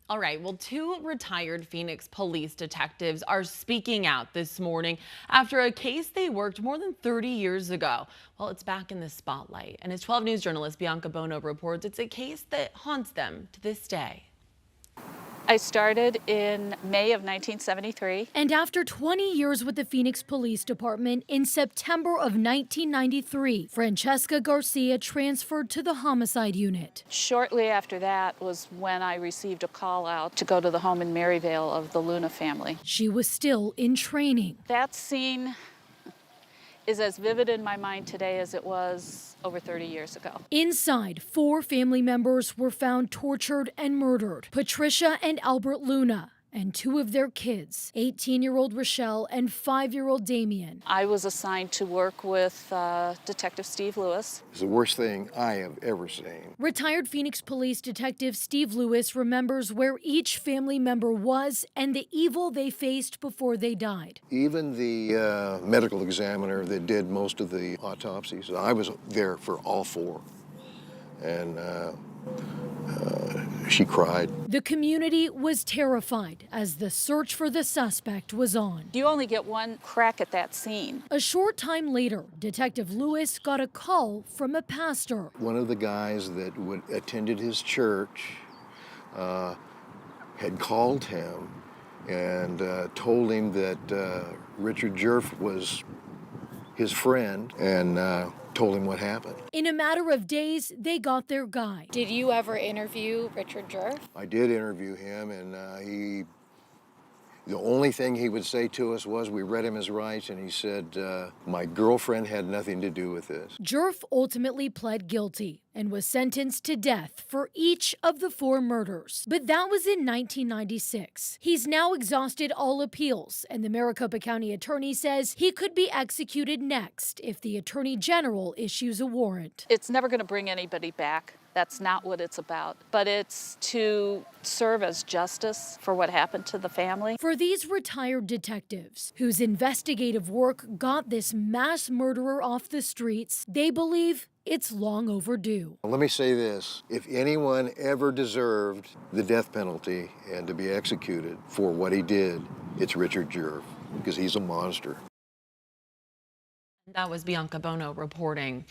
All right, well, two retired Phoenix police detectives are speaking out this morning after a case they worked more than 30 years ago. Well, it's back in the spotlight. And as 12 News journalist Bianca Bono reports, it's a case that haunts them to this day. I started in May of 1973. And after 20 years with the Phoenix Police Department, in September of 1993, Francesca Garcia transferred to the homicide unit. Shortly after that was when I received a call out to go to the home in Maryvale of the Luna family. She was still in training. That scene is as vivid in my mind today as it was over 30 years ago. Inside, 4 family members were found tortured and murdered. Patricia and Albert Luna, and 2 of their kids, 18-year-old Rochelle and 5-year-old Damien. I was assigned to work with Detective Steve Lewis. It's the worst thing I have ever seen. Retired Phoenix Police Detective Steve Lewis remembers where each family member was and the evil they faced before they died. Even the medical examiner that did most of the autopsies, I was there for all 4. And she cried. The community was terrified as the search for the suspect was on. You only get one crack at that scene. A short time later, Detective Lewis got a call from a pastor. One of the guys that attended his church had called him and told him that Richard Jerf was his friend and told him what happened. In a matter of days, they got their guy. Did you ever interview Richard Jerf? I did interview him, and the only thing he would say to us was, we read him his rights, and he said, my girlfriend had nothing to do with this. Jerf ultimately pled guilty and was sentenced to death for each of the 4 murders. But that was in 1996. He's now exhausted all appeals, and the Maricopa County Attorney says he could be executed next if the Attorney General issues a warrant. It's never going to bring anybody back. That's not what it's about. But it's to serve as justice for what happened to the family. For these retired detectives, whose investigative work got this mass murderer off the streets, they believe it's long overdue. Let me say this, if anyone ever deserved the death penalty and to be executed for what he did, it's Richard Jerf, because he's a monster. That was Bianca Bono reporting.